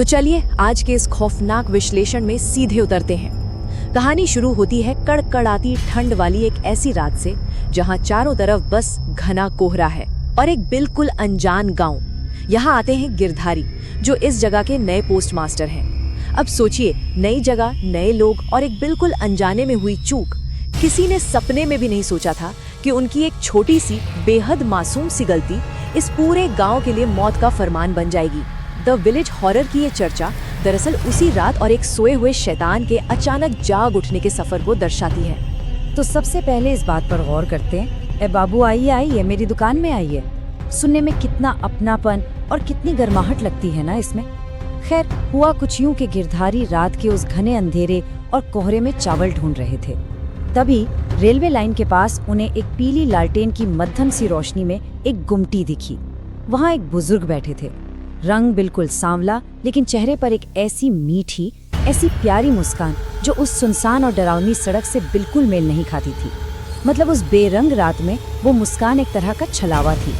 तो चलिए आज के इस खौफनाक विश्लेषण में सीधे उतरते हैं। कहानी शुरू होती है कड़कड़ाती ठंड वाली एक ऐसी रात से जहां चारों तरफ बस घना कोहरा है और एक बिल्कुल अनजान गांव। यहाँ आते हैं गिरधारी, जो इस जगह के नए पोस्ट मास्टर हैं। अब सोचिए, नई जगह, नए लोग और एक बिल्कुल अनजाने में हुई चूक। किसी ने सपने में भी नहीं सोचा था कि उनकी एक छोटी सी बेहद मासूम सी गलती इस पूरे गांव के लिए मौत का फरमान बन जाएगी। द विलेज हॉरर की ये चर्चा दरअसल उसी रात और एक सोए हुए शैतान के अचानक जाग उठने के सफर को दर्शाती है। तो सबसे पहले इस बात पर गौर करते हैं। ए बाबू, आइए आइए, मेरी दुकान में आइए। सुनने में कितना अपनापन और कितनी गर्माहट लगती है ना इसमें। खैर, हुआ कुछ यूं कि गिरधारी रात के उस घने अंधेरे और कोहरे में चावल ढूंढ रहे थे। तभी रेलवे लाइन के पास उन्हें एक पीली लालटेन की मध्यम सी रोशनी में एक गुमटी दिखी। वहाँ एक बुजुर्ग बैठे थे, रंग बिल्कुल सांवला, लेकिन चेहरे पर एक ऐसी मीठी, ऐसी प्यारी मुस्कान जो उस सुनसान और डरावनी सड़क से बिल्कुल मेल नहीं खाती थी। मतलब उस बेरंग रात में वो मुस्कान एक तरह का छलावा थी।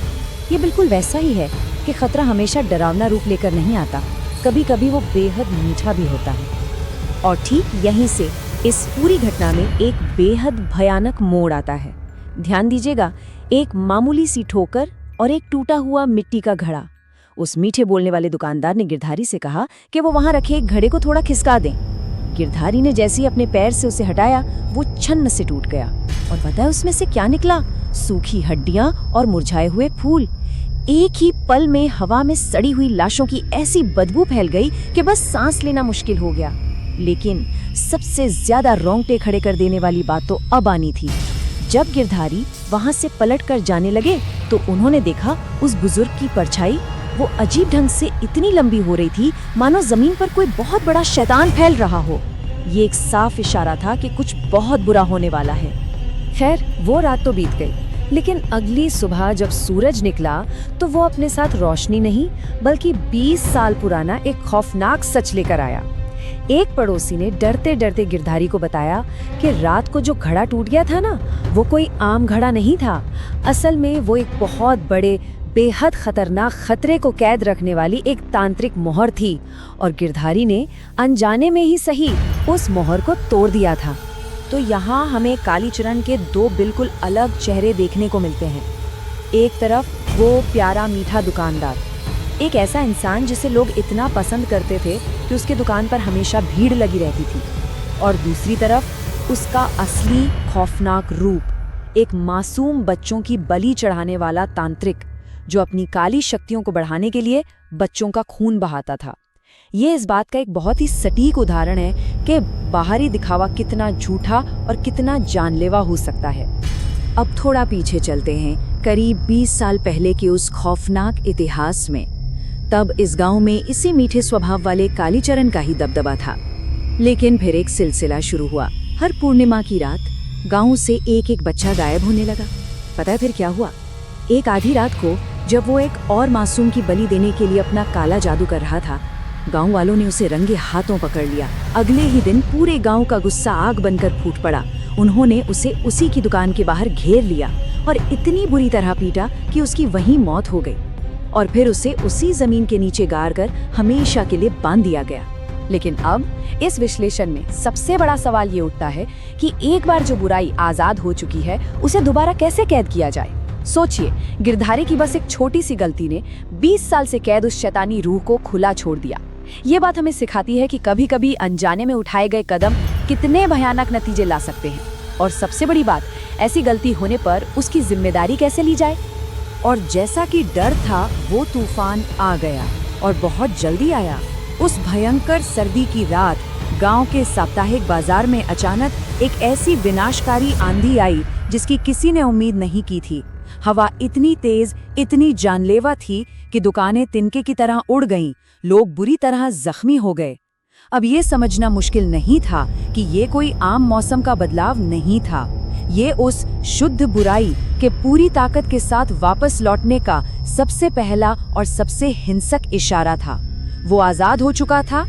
ये बिल्कुल वैसा ही है कि खतरा हमेशा डरावना रूप लेकर नहीं आता, कभी कभी वो बेहद मीठा भी होता है। और ठीक यहीं से इस पूरी घटना में एक बेहद भयानक मोड़ आता है। ध्यान दीजिएगा, एक मामूली सी ठोकर और एक टूटा हुआ मिट्टी का घड़ा। उस मीठे बोलने वाले दुकानदार ने गिरधारी से कहा कि वो वहां रखे एक घड़े को थोड़ा खिसका दें। गिरधारी ने जैसे ही अपने पैर से उसे हटाया, वो छन्न से टूट गया। और पता है उसमें से क्या निकला? सूखी हड्डियां और मुरझाए हुए फूल। एक ही पल में हवा में सड़ी हुई लाशों की ऐसी बदबू फैल गई कि बस सांस लेना मुश्किल हो गया। लेकिन सबसे ज्यादा रोंगटे खड़े कर देने वाली बात तो अब आनी थी। जब गिरधारी वहां से पलट कर जाने लगे तो उन्होंने देखा उस बुजुर्ग की परछाई वो अजीब ढंग से इतनी लंबी हो रही थी मानो जमीन पर कोई बहुत बड़ा शैतान फैल रहा हो। ये एक साफ इशारा था कि कुछ बहुत बुरा होने वाला है। खैर, वो रात तो बीत गई, लेकिन अगली सुबह जब सूरज निकला तो वो अपने साथ रोशनी नहीं बल्कि 20 साल पुराना एक खौफनाक सच लेकर आया। एक पड़ोसी ने डरते डरते गिरधारी को बताया कि रात को जो घड़ा टूट गया था ना, वो कोई आम घड़ा नहीं था। असल में वो एक बहुत बड़े, बेहद खतरनाक खतरे को कैद रखने वाली एक तांत्रिक मोहर थी, और गिरधारी ने अनजाने में ही सही उस मोहर को तोड़ दिया था। तो यहाँ हमें कालीचरण के दो बिल्कुल अलग चेहरे देखने को मिलते हैं। एक तरफ वो प्यारा मीठा दुकानदार, एक ऐसा इंसान जिसे लोग इतना पसंद करते थे कि उसके दुकान पर हमेशा भीड़ लगी रहती थी, और दूसरी तरफ उसका असली खौफनाक रूप, एक मासूम बच्चों की बलि चढ़ाने वाला तांत्रिक जो अपनी काली शक्तियों को बढ़ाने के लिए बच्चों का खून बहाता था। ये इस बात का एक बहुत ही सटीक उदाहरण है कि बाहरी दिखावा कितना झूठा और कितना जानलेवा हो सकता है। अब थोड़ा पीछे चलते हैं, करीब 20 साल पहले के उस खौफनाक इतिहास में। तब इस गांव में इसी मीठे स्वभाव वाले कालीचरण का ही दबदबा था। लेकिन फिर एक सिलसिला शुरू हुआ। हर पूर्णिमा की रात गांव से एक एक बच्चा गायब होने लगा। पता है फिर क्या हुआ? एक आधी रात को जब वो एक और मासूम की बलि देने के लिए अपना काला जादू कर रहा था, गांव वालों ने उसे रंगे हाथों पकड़ लिया। अगले ही दिन पूरे गांव का गुस्सा आग बनकर फूट पड़ा। उन्होंने उसे उसी की दुकान के बाहर घेर लिया और इतनी बुरी तरह पीटा कि उसकी वहीं मौत हो गई, और फिर उसे उसी जमीन के नीचे गाड़ कर हमेशा के लिए बांध दिया गया। लेकिन अब इस विश्लेषण में सबसे बड़ा सवाल ये उठता है कि एक बार जो बुराई आजाद हो चुकी है, उसे दोबारा कैसे कैद किया जाए? सोचिए, गिरधारी की बस एक छोटी सी गलती ने 20 साल से कैद उस शैतानी रूह को खुला छोड़ दिया। ये बात हमें सिखाती है कि कभी कभी अनजाने में उठाए गए कदम कितने भयानक नतीजे ला सकते हैं, और सबसे बड़ी बात, ऐसी गलती होने पर उसकी जिम्मेदारी कैसे ली जाए। और जैसा कि डर था, वो तूफान आ गया, और बहुत जल्दी आया। उस भयंकर सर्दी की रात गांव के साप्ताहिक बाजार में अचानक एक ऐसी विनाशकारी आंधी आई जिसकी किसी ने उम्मीद नहीं की थी। हवा इतनी तेज, इतनी जानलेवा थी कि दुकानें तिनके की तरह उड़ गईं, लोग बुरी तरह जख्मी हो गए। अब ये समझना मुश्किल नहीं था कि ये कोई आम मौसम का बदलाव नहीं था। ये उस शुद्ध बुराई के पूरी ताकत के साथ वापस लौटने का सबसे पहला और सबसे हिंसक इशारा था। वो आजाद हो चुका था।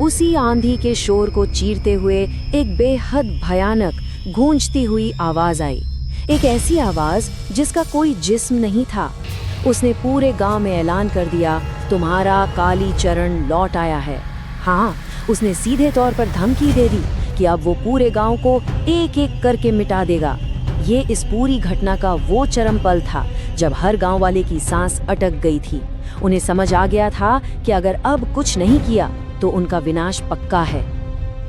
उसी आंधी के शोर को चीरते हुए एक बेहद भयानक गूंजती हुई आवाज आई, एक ऐसी आवाज जिसका कोई जिस्म नहीं था। उसने पूरे गांव में ऐलान कर दिया, तुम्हारा कालीचरण लौट आया है। हाँ, उसने सीधे तौर पर धमकी दे दी कि अब वो पूरे गांव को एक एक करके मिटा देगा। ये इस पूरी घटना का वो चरम पल था जब हर गांव वाले की सांस अटक गई थी। उन्हें समझ आ गया था कि अगर अब कुछ नहीं किया तो उनका विनाश पक्का है।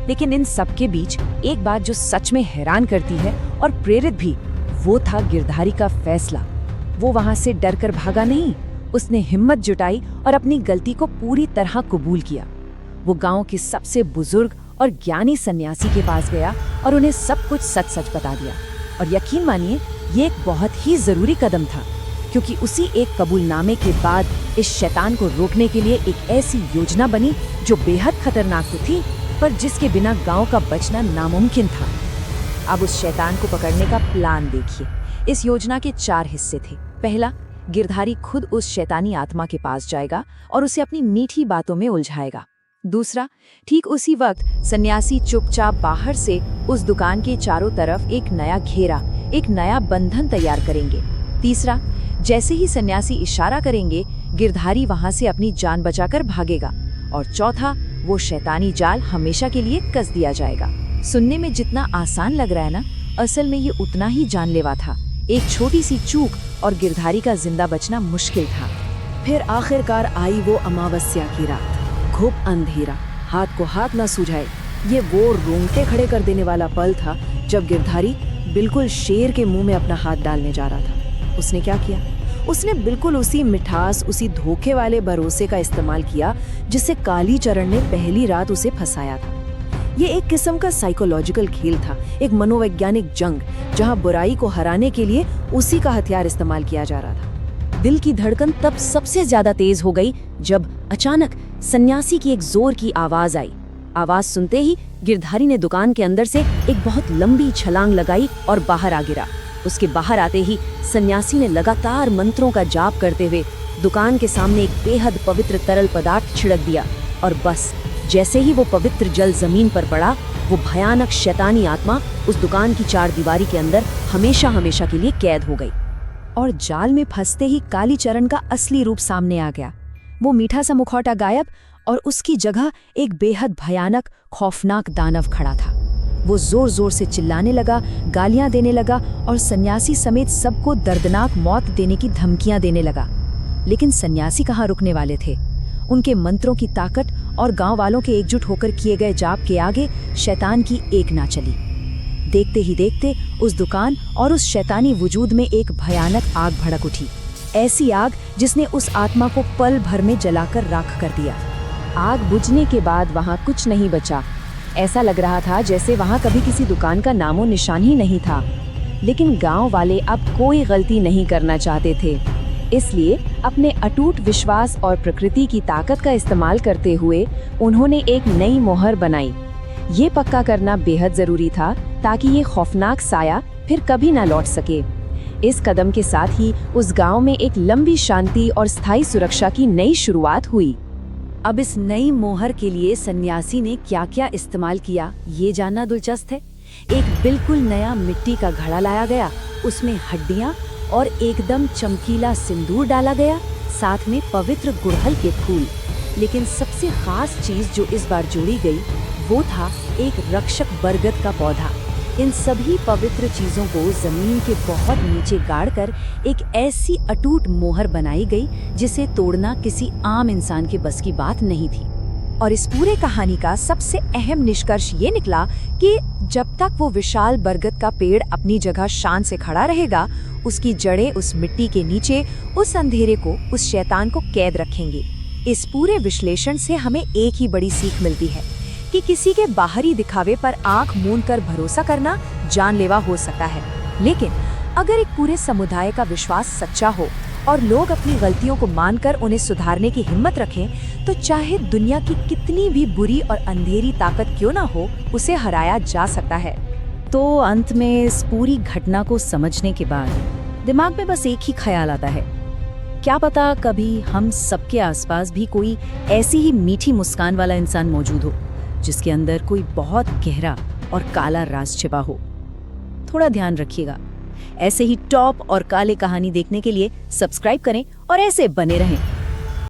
लेकिन इन सब के बीच एक बात जो सच में हैरान करती है और प्रेरित भी, वो था गिरधारी का फैसला। वो वहां से डरकर भागा नहीं, उसने हिम्मत जुटाई और अपनी गलती को पूरी तरह कबूल किया। वो गांव के सबसे बुजुर्ग और ज्ञानी सन्यासी के पास गया और उन्हें सब कुछ सच सच बता दिया। और यकीन मानिए, ये एक बहुत ही जरूरी कदम था, क्योंकि उसी एक कबूलनामे के बाद इस शैतान को रोकने के लिए एक ऐसी योजना बनी जो बेहद खतरनाक तो थी, पर जिसके बिना गांव का बचना नामुमकिन था। अब उस शैतान को पकड़ने का प्लान देखिए। इस योजना के 4 हिस्से थे। पहला, गिरधारी खुद उस शैतानी आत्मा के पास जाएगा और उसे अपनी मीठी बातों में उलझाएगा। दूसरा, ठीक उसी वक्त सन्यासी चुपचाप बाहर से उस दुकान के चारों तरफ एक नया घेरा, एक नया बंधन तैयार करेंगे। तीसरा, जैसे ही सन्यासी इशारा करेंगे, गिरधारी वहां से अपनी जान बचाकर भागेगा। और चौथा, वो शैतानी जाल हमेशा के लिए कस दिया जाएगा। सुनने में जितना आसान लग रहा है ना, असल में ये उतना ही जानलेवा था। एक छोटी सी चूक और गिरधारी का जिंदा बचना मुश्किल था। फिर आखिरकार आई वो अमावस्या की रात। खूब अंधेरा, हाथ को हाथ न सूझाए। ये वो रोंगटे खड़े कर देने वाला पल था जब गिरधारी बिल्कुल शेर के मुंह में अपना हाथ डालने जा रहा था। उसने क्या किया? उसने बिल्कुल उसी मिठास, उसी धोखे वाले भरोसे का इस्तेमाल किया जिससे कालीचरण ने पहली रात उसे फंसाया था। ये एक किस्म का साइकोलॉजिकल खेल था, एक मनोवैज्ञानिक जंग, जहां बुराई को हराने के लिए उसी का हथियार इस्तेमाल किया जा रहा था। दिल की धड़कन तब सबसे ज्यादा तेज हो गई जब अचानक सन्यासी की एक जोर की आवाज आई। आवाज सुनते ही गिरधारी ने दुकान के अंदर से एक बहुत लंबी छलांग लगाई और बाहर आ गिरा। उसके बाहर आते ही सन्यासी ने लगातार मंत्रों का जाप करते हुए दुकान के सामने एक बेहद पवित्र तरल पदार्थ छिड़क दिया। और बस जैसे ही वो पवित्र जल जमीन पर पड़ा, वो भयानक शैतानी आत्मा उस दुकान की 4 दीवारी के अंदर हमेशा हमेशा के लिए कैद हो गई। और जाल में फंसते ही कालीचरण का असली रूप सामने आ गया। वो मीठा सा मुखौटा गायब और उसकी जगह एक बेहद भयानक, खौफनाक दानव खड़ा था। वो जोर जोर से चिल्लाने लगा, गालियां देने लगा और सन्यासी समेत सबको दर्दनाक मौत देने की धमकियां देने लगा। लेकिन सन्यासी कहाँ रुकने वाले थे? उनके मंत्रों की ताकत और गांव वालों के एकजुट होकर किए गए जाप के आगे शैतान की एक ना चली। देखते ही देखते उस दुकान और उस शैतानी वजूद में एक भयानक आग भड़क उठी। ऐसी आग जिसने उस आत्मा को पल भर में जलाकर राख कर दिया। आग बुझने के बाद वहां कुछ नहीं बचा। ऐसा लग रहा था जैसे वहां कभी किसी दुकान का नामो निशान ही नहीं था। लेकिन गांव वाले अब कोई गलती नहीं करना चाहते थे, इसलिए अपने अटूट विश्वास और प्रकृति की ताकत का इस्तेमाल करते हुए उन्होंने एक नई मोहर बनाई। ये पक्का करना बेहद जरूरी था ताकि ये खौफनाक साया फिर कभी ना लौट सके। इस कदम के साथ ही उस गांव में एक लंबी शांति और स्थायी सुरक्षा की नई शुरुआत हुई। अब इस नई मोहर के लिए सन्यासी ने क्या क्या इस्तेमाल किया, ये जानना दिलचस्प है। एक बिल्कुल नया मिट्टी का घड़ा लाया गया, उसमें हड्डियां और एकदम चमकीला सिंदूर डाला गया, साथ में पवित्र गुड़हल के फूल। लेकिन सबसे खास चीज जो इस बार जोड़ी गई वो था एक रक्षक बरगद का पौधा। इन सभी पवित्र चीजों को जमीन के बहुत नीचे गाड़कर एक ऐसी अटूट मोहर बनाई गई जिसे तोड़ना किसी आम इंसान के बस की बात नहीं थी। और इस पूरे कहानी का सबसे अहम निष्कर्ष ये निकला कि जब तक वो विशाल बरगद का पेड़ अपनी जगह शान से खड़ा रहेगा, उसकी जड़ें उस मिट्टी के नीचे उस अंधेरे को, उस शैतान को कैद रखेंगी। इस पूरे विश्लेषण से हमें एक ही बड़ी सीख मिलती है कि किसी के बाहरी दिखावे पर आंख मूंद कर भरोसा करना जानलेवा हो सकता है, लेकिन अगर एक पूरे समुदाय का विश्वास सच्चा हो और लोग अपनी गलतियों को मानकर उन्हें सुधारने की हिम्मत रखें, तो चाहे दुनिया की कितनी भी बुरी और अंधेरी ताकत क्यों ना हो, उसे हराया जा सकता है। तो अंत में इस पूरी घटना को समझने के बाद दिमाग में बस एक ही ख्याल आता है, क्या पता कभी हम सबके आसपास भी कोई ऐसी ही मीठी मुस्कान वाला इंसान मौजूद हो जिसके अंदर कोई बहुत गहरा और काला राज छिपा हो। थोड़ा ध्यान रखिएगा। ऐसे ही टॉप और काले कहानी देखने के लिए सब्सक्राइब करें और ऐसे बने रहें।